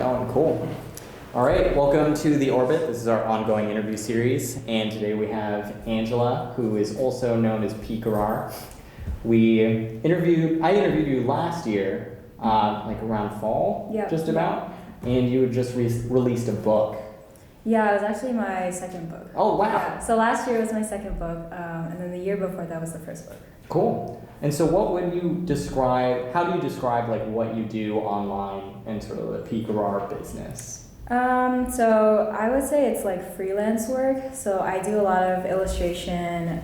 going. Cool. All right, welcome to The Orbit. This is our ongoing interview series, and today we have Angela, who is also known as Pikarar. I interviewed you last year, like around fall, just about, and you had just released a book. Yeah, it was actually my second book. Oh, wow. Yeah. So last year was my second book, and then the year before that was the first book. Cool. And so how do you describe like what you do online and sort of the Pikarar business? So I would say it's like freelance work. So I do a lot of illustration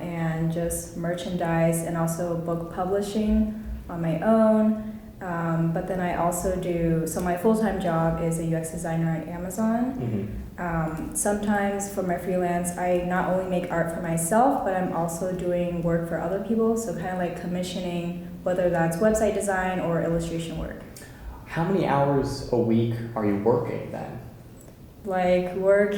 and just merchandise and also book publishing on my own. But then I also so my full-time job is a UX designer at Amazon. Sometimes for my freelance, I not only make art for myself, but I'm also doing work for other people. So kind of like commissioning, whether that's website design or illustration work. How many hours a week are you working then? Like work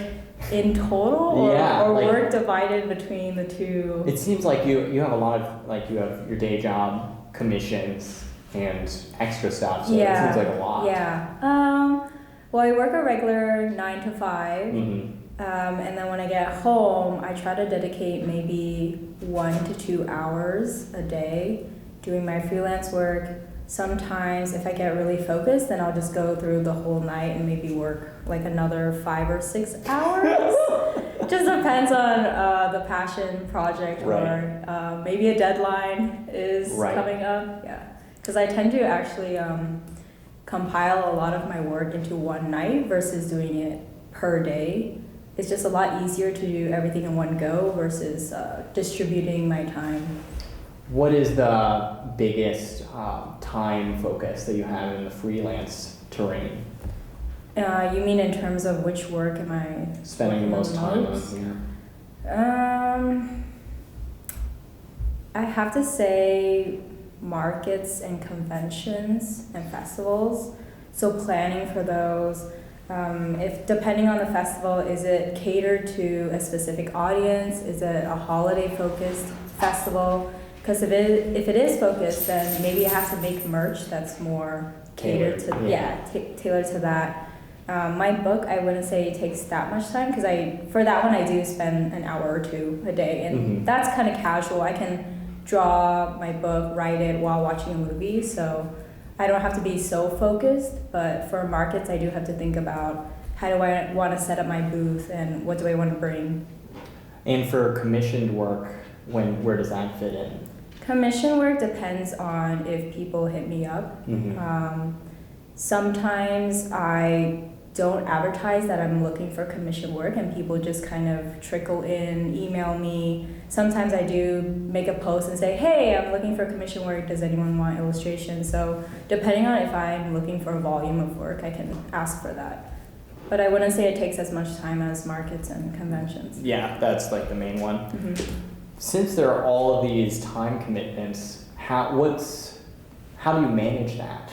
in total or work divided between the two? It seems like you have a lot of, like you have your day job, commissions, and extra stuff, so it seems like a lot. Yeah. Well, I work a regular 9 to 5, and then when I get home, I try to dedicate maybe 1 to 2 hours a day doing my freelance work. Sometimes if I get really focused, then I'll just go through the whole night and maybe work like another 5 or 6 hours. Just depends on the passion project or maybe a deadline is coming up. Yeah, because I tend to actually compile a lot of my work into one night versus doing it per day. It's just a lot easier to do everything in one go versus distributing my time. What is the biggest time focus that you have in the freelance terrain? You mean in terms of which work am I spending the most time on? I have to say markets and conventions and festivals. So planning for those. If depending on the festival, is it catered to a specific audience? Is it a holiday-focused festival? Because if it is focused, then maybe I have to make merch that's more catered to tailored to that. My book, I wouldn't say it takes that much time because for that one I do spend an hour or two a day, and that's kind of casual. I can draw my book, write it while watching a movie, so I don't have to be so focused. But for markets, I do have to think about how do I want to set up my booth and what do I want to bring. And for commissioned work, where does that fit in? Commission work depends on if people hit me up. Sometimes I don't advertise that I'm looking for commission work and people just kind of trickle in, email me. Sometimes I do make a post and say, hey, I'm looking for commission work, does anyone want illustration? So depending on if I'm looking for a volume of work, I can ask for that. But I wouldn't say it takes as much time as markets and conventions. Yeah, that's like the main one. Since there are all of these time commitments, how do you manage that?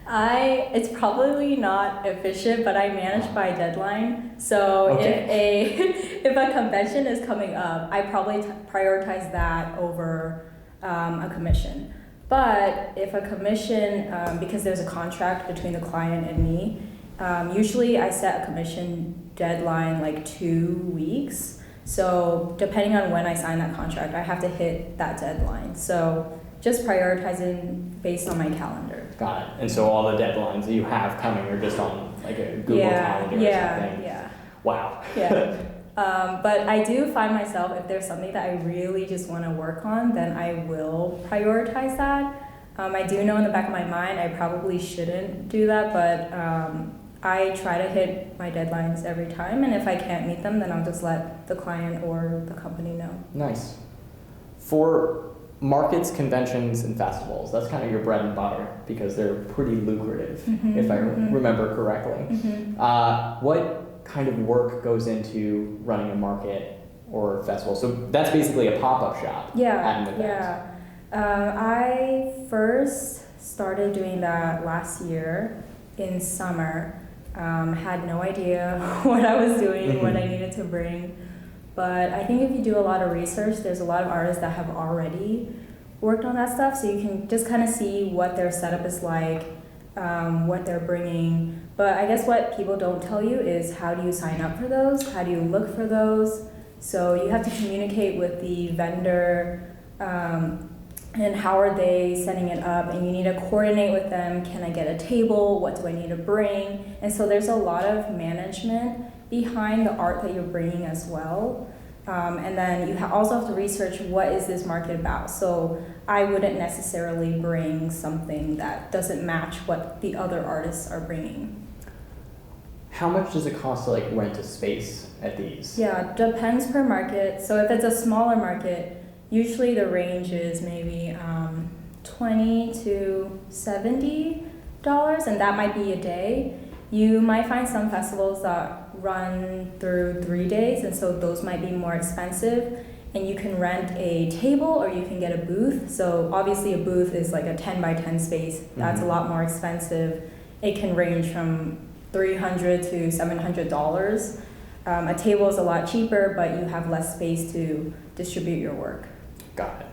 It's probably not efficient, but I manage by deadline. So if a convention is coming up, I probably prioritize that over a commission. But if a commission, because there's a contract between the client and me, usually I set a commission deadline like 2 weeks. So depending on when I sign that contract, I have to hit that deadline. So just prioritizing based on my calendar. Got it. And so all the deadlines that you have coming are just on like a Google Calendar or something? Yeah. Wow. Yeah. But I do find myself, if there's something that I really just want to work on, then I will prioritize that. I do know in the back of my mind I probably shouldn't do that, but I try to hit my deadlines every time, and if I can't meet them, then I'll just let the client or the company know. Nice. For markets, conventions, and festivals, that's kind of your bread and butter because they're pretty lucrative, if I remember correctly. What kind of work goes into running a market or festival? So that's basically a pop-up shop at an event. I first started doing that last year in summer. Had no idea what I was doing, what I needed to bring. But I think if you do a lot of research, there's a lot of artists that have already worked on that stuff, so you can just kind of see what their setup is like, what they're bringing. But I guess what people don't tell you is how do you sign up for those? How do you look for those? So you have to communicate with the vendor, and how are they setting it up, and you need to coordinate with them. Can I get a table? What do I need to bring? And so there's a lot of management behind the art that you're bringing as well. And then you also have to research what is this market about. So I wouldn't necessarily bring something that doesn't match what the other artists are bringing. How much does it cost to like rent a space at these? Yeah, depends per market. So if it's a smaller market, usually the range is maybe $20 to $70, and that might be a day. You might find some festivals that run through 3 days, and so those might be more expensive. And you can rent a table or you can get a booth. So obviously a booth is like a 10 by 10 space. That's a lot more expensive. It can range from $300 to $700. A table is a lot cheaper, but you have less space to distribute your work. Got it.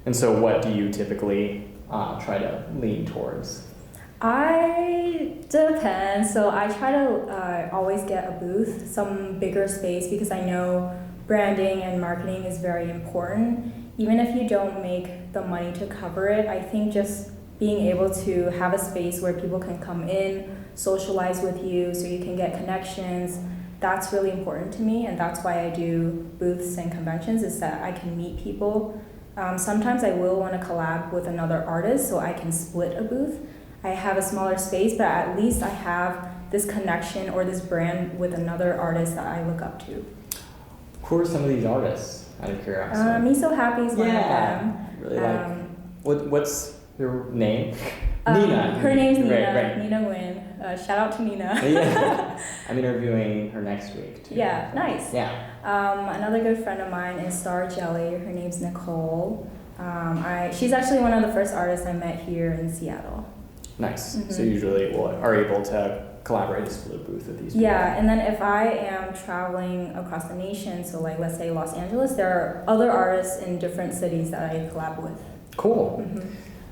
And so what do you typically try to lean towards? I depend. So I try to always get a booth, some bigger space, because I know branding and marketing is very important. Even if you don't make the money to cover it, I think just being able to have a space where people can come in, socialize with you, so you can get connections, that's really important to me, and that's why I do booths and conventions, is that I can meet people. Sometimes I will want to collab with another artist, so I can split a booth. I have a smaller space, but at least I have this connection or this brand with another artist that I look up to. Who are some of these artists, out of curiosity? Me So Happy is one of them. Really what's her name? Nina. Her name's Nina. Right. Nina Nguyen. Shout out to Nina. Yeah. I'm interviewing her next week too. Yeah, nice. Yeah. Another good friend of mine is Star Jelly. Her name's Nicole. She's actually one of the first artists I met here in Seattle. Nice. So usually are able to collaborate and split a booth with these people. Yeah, and then if I am traveling across the nation, so like let's say Los Angeles, there are other artists in different cities that I collab with. Cool.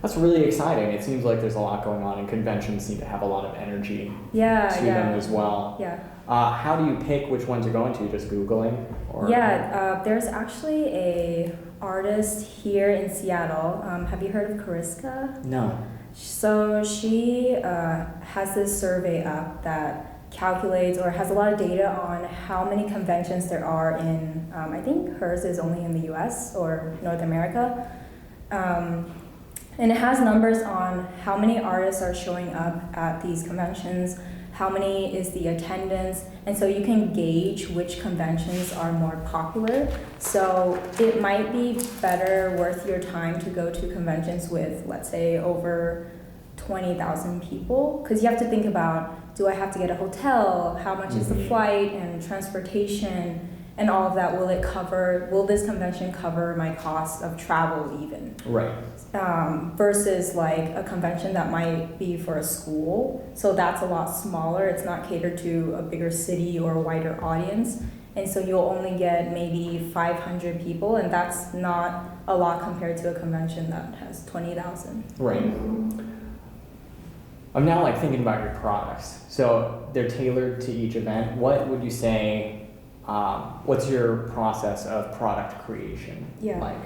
That's really exciting. It seems like there's a lot going on, and conventions seem to have a lot of energy to them as well. Yeah. How do you pick which ones you're going to? Just Googling? Or? Yeah, there's actually a artist here in Seattle. Have you heard of Kariska? No. So she has this survey up that calculates or has a lot of data on how many conventions there are in, I think hers is only in the US or North America. And it has numbers on how many artists are showing up at these conventions, how many is the attendance, and so you can gauge which conventions are more popular. So it might be better worth your time to go to conventions with, let's say, over 20,000 people, because you have to think about, do I have to get a hotel? How much is the flight and transportation and all of that? Will this convention cover my cost of travel even? Right. Versus like a convention that might be for a school. So that's a lot smaller. It's not catered to a bigger city or a wider audience. And so you'll only get maybe 500 people, and that's not a lot compared to a convention that has 20,000. Right. I'm now like thinking about your products. So they're tailored to each event. What would you say, what's your process of product creation like?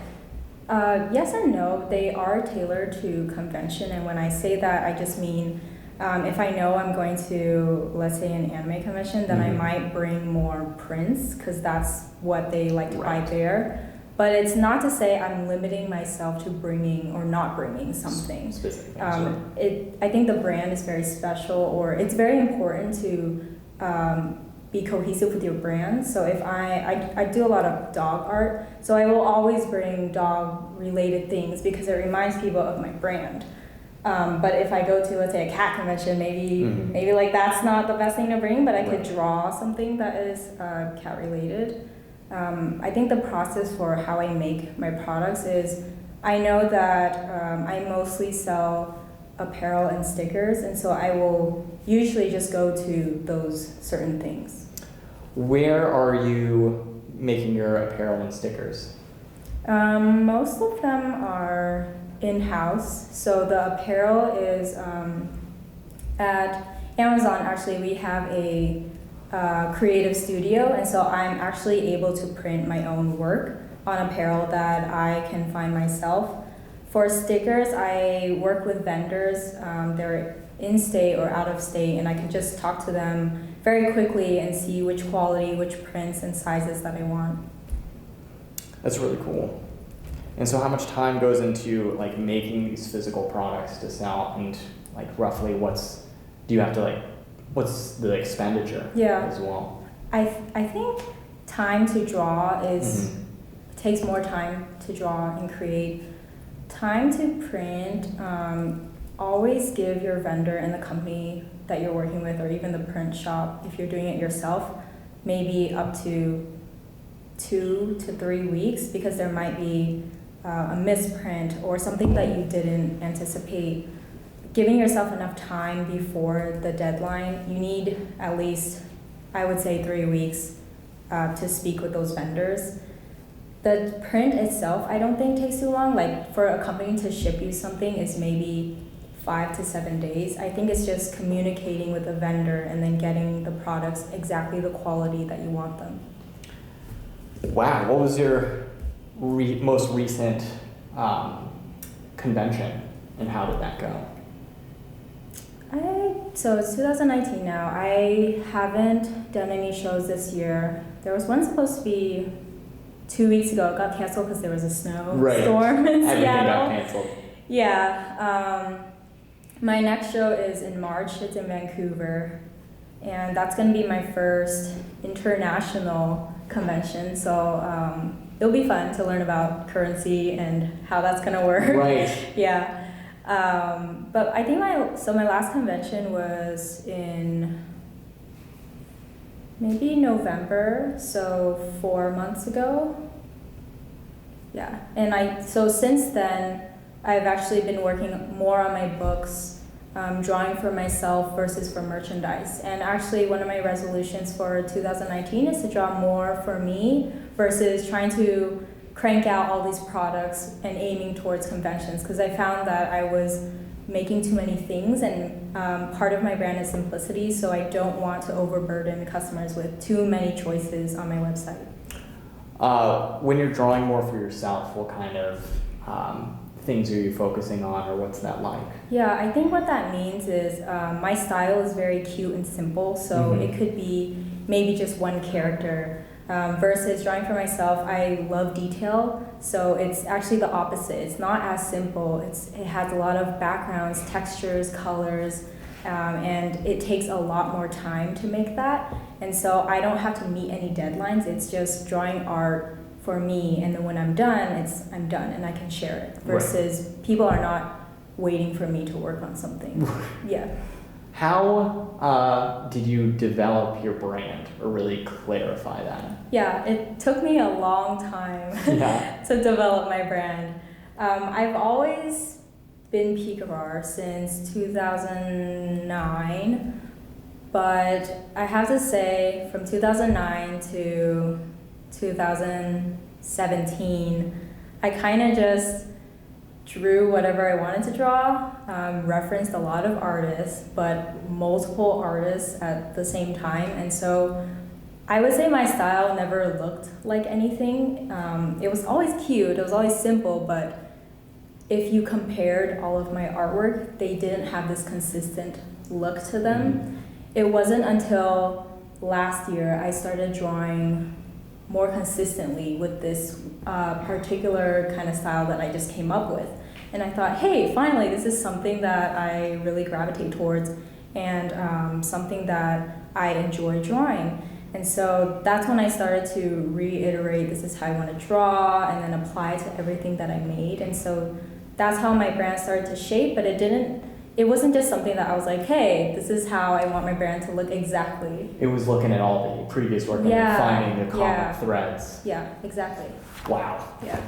Yes and no. They are tailored to convention, and when I say that, I just mean if I know I'm going to, let's say, an anime convention, then I might bring more prints because that's what they like to buy there. But it's not to say I'm limiting myself to bringing or not bringing something. Specific. I think the brand is very special, or it's very important to be cohesive with your brand. So if I do a lot of dog art, so I will always bring dog related things because it reminds people of my brand. But if I go to, let's say, a cat convention, maybe like that's not the best thing to bring, but I could draw something that is cat related. I think the process for how I make my products is I know that I mostly sell apparel and stickers, and so I will usually just go to those certain things. Where are you making your apparel and stickers? Most of them are in-house. So the apparel is At Amazon, actually, we have a creative studio, and so I'm actually able to print my own work on apparel that I can find myself. For stickers, I work with vendors. They're in-state or out-of-state, and I can just talk to them very quickly and see which quality, which prints and sizes that I want. That's really cool. And so how much time goes into like making these physical products to sell, and like roughly what's the expenditure as well? I think time to draw is takes more time to draw and create. Time to print, always give your vendor and the company that you're working with, or even the print shop, if you're doing it yourself, maybe up to 2 to 3 weeks, because there might be a misprint or something that you didn't anticipate. Giving yourself enough time before the deadline, you need at least, I would say, 3 weeks to speak with those vendors. The print itself, I don't think takes too long. Like for a company to ship you something, it's maybe 5 to 7 days. I think it's just communicating with the vendor and then getting the products exactly the quality that you want them. Wow, what was your most recent convention, and how did that go? So it's 2019 now. I haven't done any shows this year. There was one supposed to be 2 weeks ago. It got canceled because there was a snowstorm in Seattle. Everything got canceled. Yeah. My next show is in March. It's in Vancouver. And that's going to be my first international convention. So it'll be fun to learn about currency and how that's going to work. Right. Yeah. But I think my last convention was in maybe November, so 4 months ago. Yeah, and so since then, I've actually been working more on my books, drawing for myself versus for merchandise. And actually, one of my resolutions for 2019 is to draw more for me versus trying to crank out all these products and aiming towards conventions, because I found that I was making too many things, and part of my brand is simplicity, so I don't want to overburden customers with too many choices on my website. When you're drawing more for yourself, what kind of things are you focusing on, or what's that like? Yeah, I think what that means is my style is very cute and simple, so it could be maybe just one character. Versus drawing for myself, I love detail, so it's actually the opposite. It's not as simple. It has a lot of backgrounds, textures, colors, and it takes a lot more time to make that. And so I don't have to meet any deadlines. It's just drawing art for me, and then when I'm done, I'm done and I can share it. Versus people are not waiting for me to work on something. Yeah. How did you develop your brand, or really clarify that? Yeah, it took me a long time to develop my brand. I've always been Pikarar since 2009, but I have to say from 2009 to 2017, I kind of just drew whatever I wanted to draw, referenced a lot of artists, but multiple artists at the same time. And so I would say my style never looked like anything. It was always cute, it was always simple, but if you compared all of my artwork, they didn't have this consistent look to them. It wasn't until last year I started drawing more consistently with this particular kind of style that I just came up with. And I thought, hey, finally, this is something that I really gravitate towards, and something that I enjoy drawing. And so that's when I started to reiterate, this is how I want to draw, and then apply to everything that I made. And so that's how my brand started to shape, but it wasn't just something that I was like, hey, this is how I want my brand to look exactly. It was looking at all the previous work and finding the common threads. Yeah, exactly. Wow. Yeah.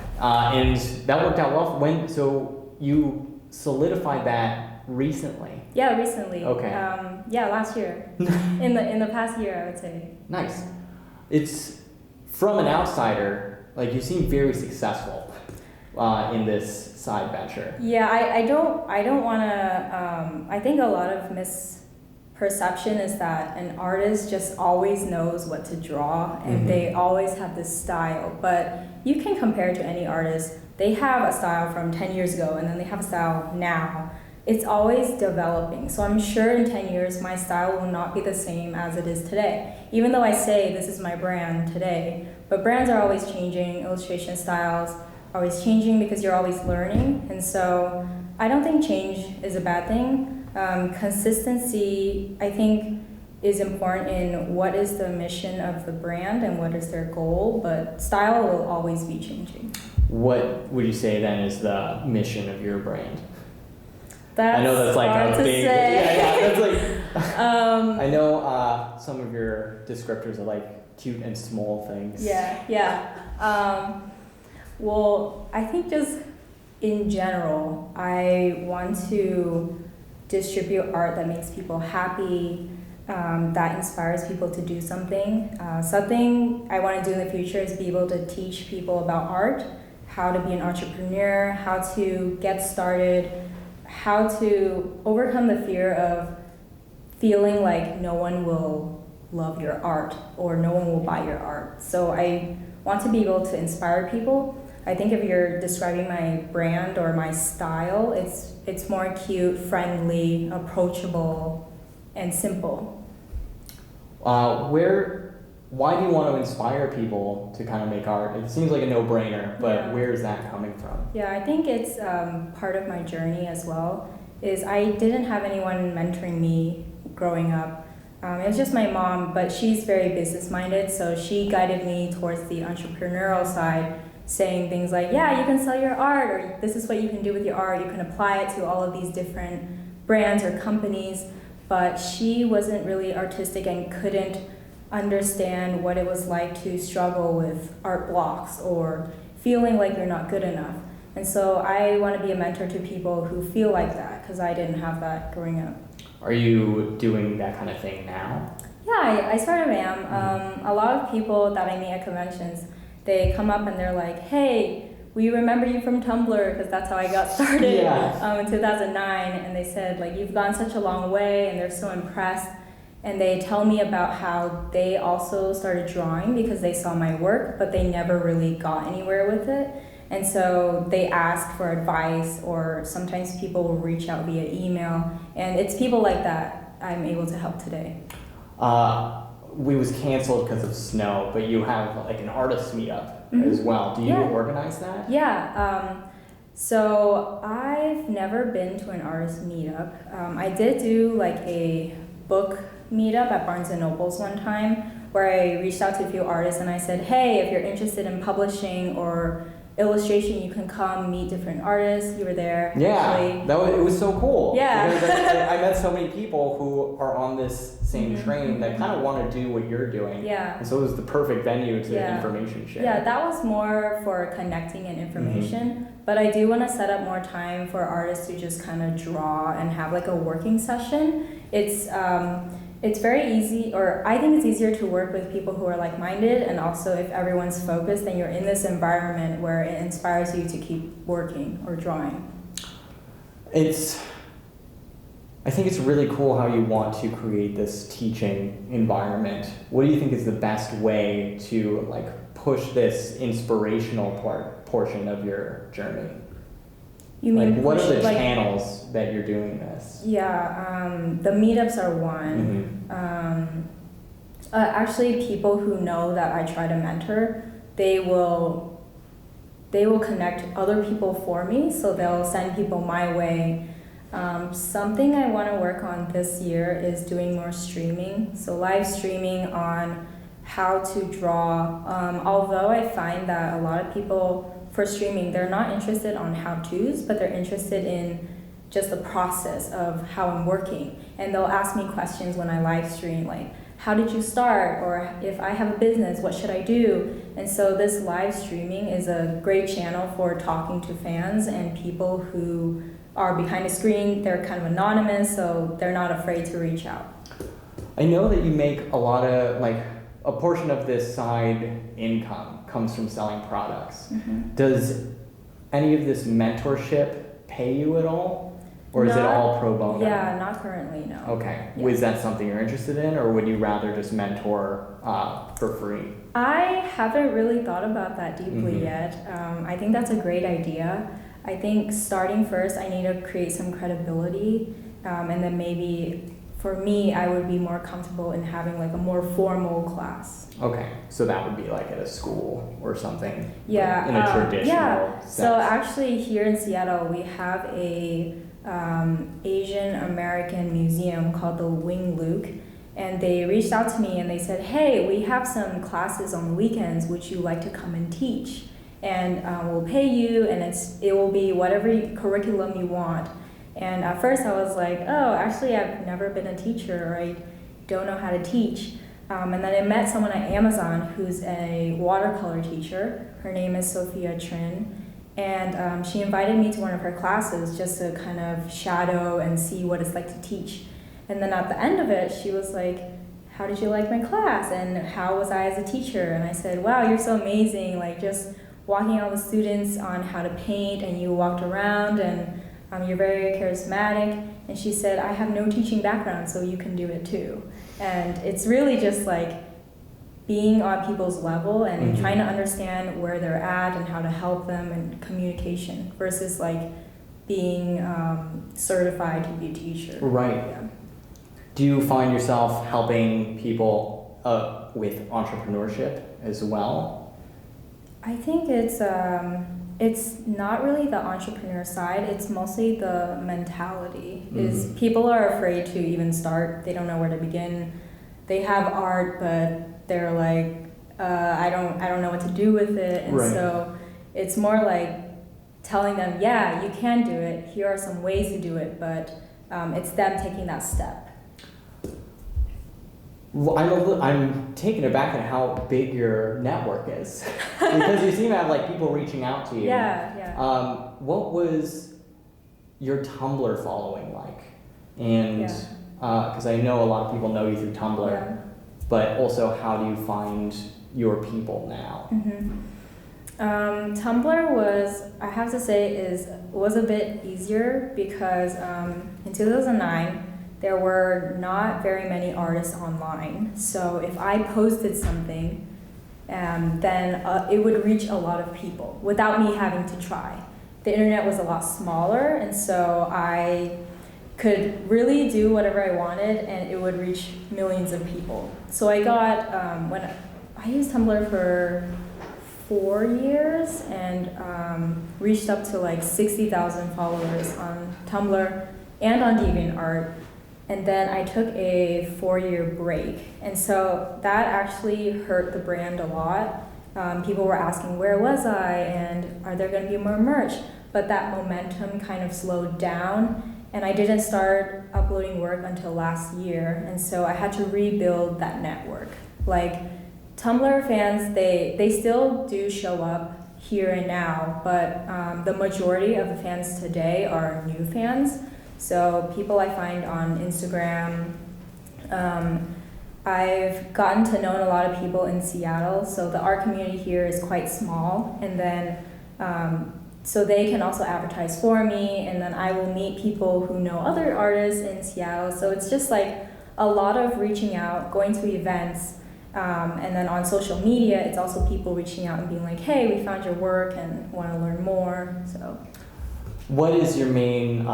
And that worked out well. So you solidified that recently? Yeah, recently. Okay. Last year. in the past year, I would say. Nice. It's, from an outsider, like, you seem very successful in this side venture. Yeah, I don't want to. I think a lot of perception is that an artist just always knows what to draw and they always have this style. But you can compare to any artist. They have a style from 10 years ago and then they have a style now. It's always developing. So I'm sure in 10 years, my style will not be the same as it is today. Even though I say this is my brand today, but brands are always changing, illustration styles are always changing because you're always learning. And so I don't think change is a bad thing. Consistency, I think, is important in what is the mission of the brand and what is their goal, but style will always be changing. What would you say then is the mission of your brand? That's I know that's like hard a to big, say. that's like, I know some of your descriptors are like cute and small things. Yeah. Well, I think just in general, I want to distribute art that makes people happy, that inspires people to do something. Something I want to do in the future is be able to teach people about art, how to be an entrepreneur, how to get started, how to overcome the fear of feeling like no one will love your art or no one will buy your art. So I want to be able to inspire people. I think if you're describing my brand or my style, it's more cute, friendly, approachable, and simple. Why do you want to inspire people to kind of make art? It seems like a no-brainer, but where is that coming from? Yeah, I think it's part of my journey as well. Is I didn't have anyone mentoring me growing up. It was just my mom, but she's very business-minded, so she guided me towards the entrepreneurial side, saying things like, yeah, you can sell your art, or this is what you can do with your art. You can apply it to all of these different brands or companies, but she wasn't really artistic and couldn't understand what it was like to struggle with art blocks or feeling like you're not good enough. And so I want to be a mentor to people who feel like that, because I didn't have that growing up. Are you doing that kind of thing now? Yeah, I sort of am. A lot of people that I meet at conventions, they come up and they're like, hey, we remember you from Tumblr, because that's how I got started in 2009. And they said, like, you've gone such a long way, and they're so impressed. And they tell me about how they also started drawing because they saw my work, but they never really got anywhere with it. And so they ask for advice, or sometimes people will reach out via email. And it's people like that I'm able to help today. We was canceled because of snow, but you have like an artist meetup as well. Do you organize that? Yeah. So I've never been to an artist meetup. I did do like a book meetup at Barnes & Noble's one time, where I reached out to a few artists and I said, hey, if you're interested in publishing or illustration, you can come meet different artists. You were there. Yeah, actually. It was so cool. Yeah. Because I met so many people who are on this same train that kind of want to do what you're doing. Yeah. And so it was the perfect venue to information share. Yeah, that was more for connecting and information. But I do want to set up more time for artists to just kind of draw and have like a working session. It's very easy, or I think it's easier to work with people who are like-minded, and also if everyone's focused, then you're in this environment where it inspires you to keep working or drawing. I think it's really cool how you want to create this teaching environment. What do you think is the best way to like push this inspirational portion of your journey? You mean like, what are the channels that you're doing this? Yeah, the meetups are one. Actually, people who know that I try to mentor, they will connect other people for me, so they'll send people my way. Something I want to work on this year is doing more streaming, so live streaming on how to draw. Although I find that a lot of people for streaming, they're not interested on how-tos, but they're interested in just the process of how I'm working. And they'll ask me questions when I live stream, like, how did you start? Or if I have a business, what should I do? And so this live streaming is a great channel for talking to fans and people who are behind a screen. They're kind of anonymous, so they're not afraid to reach out. I know that you make a lot of, like, a portion of this side income comes from selling products. Does any of this mentorship pay you at all? Or is it all pro bono? Yeah, not currently, no. Okay. Yeah. Was that something you're interested in, or would you rather just mentor for free? I haven't really thought about that deeply Mm-hmm. yet. I think that's a great idea. I think starting first, I need to create some credibility, and then maybe for me, I would be more comfortable in having like a more formal class. Okay, so that would be like at a school or something. Yeah, like in a traditional yeah. sense. So actually, here in Seattle, we have a Asian American museum called the Wing Luke, and they reached out to me and they said, "Hey, we have some classes on the weekends. Would you like to come and teach? And we'll pay you, and it will be whatever curriculum you want." And at first I was like, oh, actually I've never been a teacher, or I don't know how to teach. And then I met someone at Amazon who's a watercolor teacher. Her name is Sophia Trin. And she invited me to one of her classes just to kind of shadow and see what it's like to teach. And then at the end of it, she was like, how did you like my class? And how was I as a teacher? And I said, wow, you're so amazing. Like just walking all the students on how to paint, and you walked around, and you're very charismatic. And she said, I have no teaching background, so you can do it too. And it's really just like being on people's level and Mm-hmm. trying to understand where they're at and how to help them, and communication versus like being certified to be a teacher. Right. Yeah. Do you find yourself helping people with entrepreneurship as well? I think it's not really the entrepreneur side, it's mostly the mentality. Is people are afraid to even start, they don't know where to begin. They have art, but they're like, I don't know what to do with it. And Right. so it's more like telling them, yeah, you can do it, here are some ways to do it, but it's them taking that step. Well, I'm taken aback at how big your network is because you seem to have like people reaching out to you. Yeah. What was your Tumblr following like? And because I know a lot of people know you through Tumblr, Yeah. but also how do you find your people now? Tumblr was, I have to say, was a bit easier because in 2009, there were not very many artists online. So if I posted something, then it would reach a lot of people without me having to try. The internet was a lot smaller, and so I could really do whatever I wanted, and it would reach millions of people. So I got, when I used Tumblr for 4 years, and reached up to like 60,000 followers on Tumblr and on DeviantArt. And then I took a 4-year break. And so that actually hurt the brand a lot. People were asking, where was I? And are there going to be more merch? But that momentum kind of slowed down. And I didn't start uploading work until last year. And so I had to rebuild that network. Like Tumblr fans, they still do show up here and now, but the majority of the fans today are new fans. So people I find on Instagram, I've gotten to know a lot of people in Seattle, so the art community here is quite small, and then so they can also advertise for me, and then I will meet people who know other artists in Seattle. So it's just like a lot of reaching out, going to events, and then on social media, it's also people reaching out and being like, hey, we found your work and want to learn more. So What is your main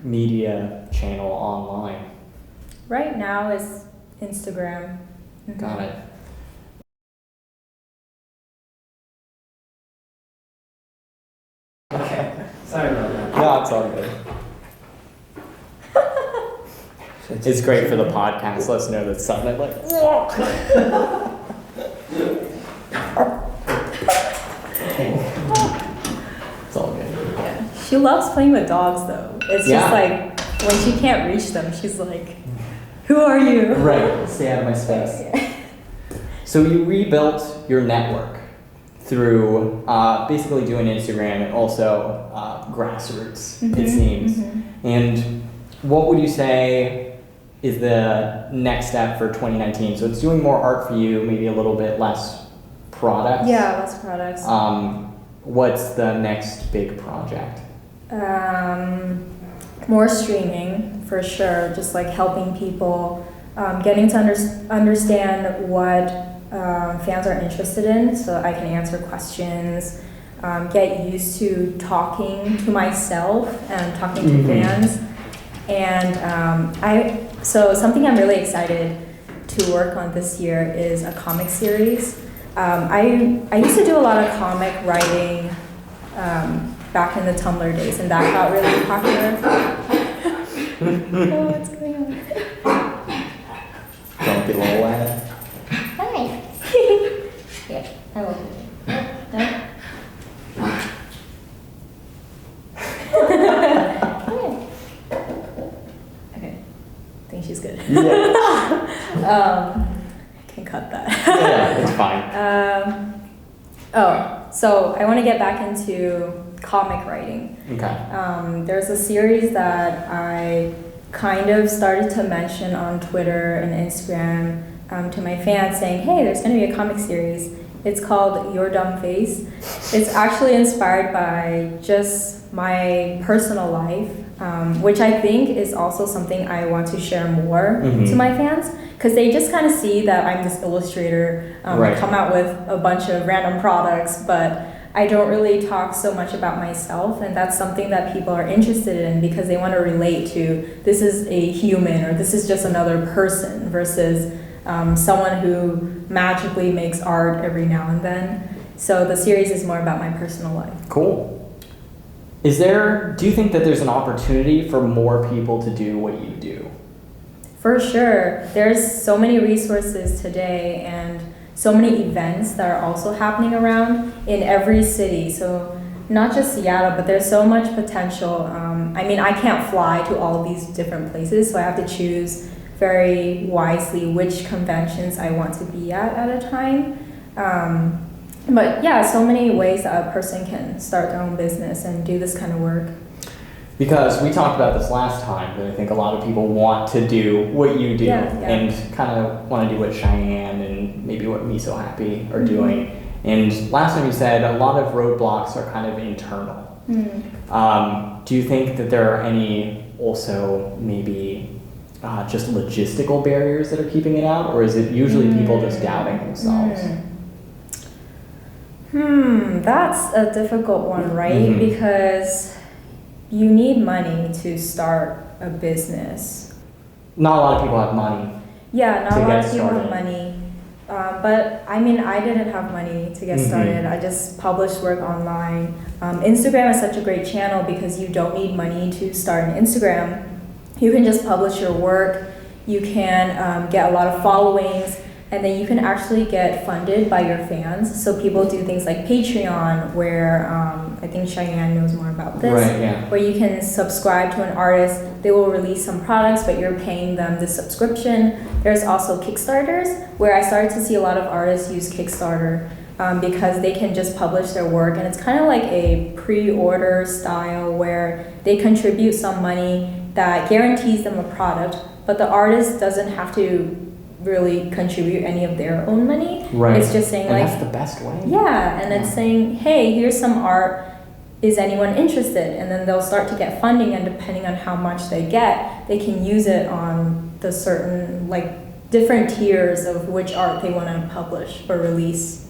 media channel online? right now is Instagram. Got it. Okay, sorry about that. No, it's all good. It's great for the podcast. Let us know that something like. It's all good. Yeah. She loves playing with dogs though. It's Yeah. just like when she can't reach them, she's like, who are you? Right. Stay out of my space. Yeah. So you rebuilt your network through basically doing Instagram and also grassroots, it seems. And what would you say is the next step for 2019? So it's doing more art for you, maybe a little bit less products. Yeah, less products. What's the next big project? more streaming for sure, just like helping people, getting to understand what fans are interested in so I can answer questions, get used to talking to myself and talking to fans. And so something I'm really excited to work on this year is a comic series. I used to do a lot of comic writing back in the Tumblr days, and that got really popular. Oh, what's going on? Don't get a little loud. Hi. Yeah, I will. No? Okay. I think she's good. Yeah. I can cut that. Yeah, it's fine. So I want to get back into comic writing. Okay. There's a series that I kind of started to mention on Twitter and Instagram to my fans saying, hey, there's going to be a comic series. It's called Your Dumb Face. It's actually inspired by just my personal life, which I think is also something I want to share more to my fans, because they just kind of see that I'm this illustrator. I come out with a bunch of random products, but I don't really talk so much about myself, and that's something that people are interested in because they want to relate to, this is a human or this is just another person versus someone who magically makes art every now and then. So the series is more about my personal life. Cool. Do you think that there's an opportunity for more people to do what you do? For sure. There's so many resources today and so many events that are also happening around in every city. So not just Seattle, but there's so much potential. I mean, I can't fly to all of these different places, so I have to choose very wisely which conventions I want to be at a time. But yeah, so many ways that a person can start their own business and do this kind of work. Because we talked about this last time, but I think a lot of people want to do what you do and kind of want to do what Cheyenne and maybe what Me So Happy are doing. And last time you said a lot of roadblocks are kind of internal. Do you think that there are any also maybe just logistical barriers that are keeping it out, or is it usually people just doubting themselves? That's a difficult one, right? Because you need money to start a business. Not a lot of people have money. Yeah, not a lot of people have money. But I mean, I didn't have money to get started. I just published work online. Instagram is such a great channel because you don't need money to start an Instagram. You can just publish your work. You can get a lot of followings, and then you can actually get funded by your fans. So people do things like Patreon, where I think Cheyenne knows more about this, where you can subscribe to an artist. They will release some products, but you're paying them the subscription. There's also Kickstarters, where I started to see a lot of artists use Kickstarter because they can just publish their work, and it's kind of like a pre-order style where they contribute some money that guarantees them a product, but the artist doesn't have to really contribute any of their own money. It's just saying, like, that's the best way. It's saying, hey, here's some art, is anyone interested? And then they'll start to get funding, and depending on how much they get, they can use it on the certain, like, different tiers of which art they want to publish or release.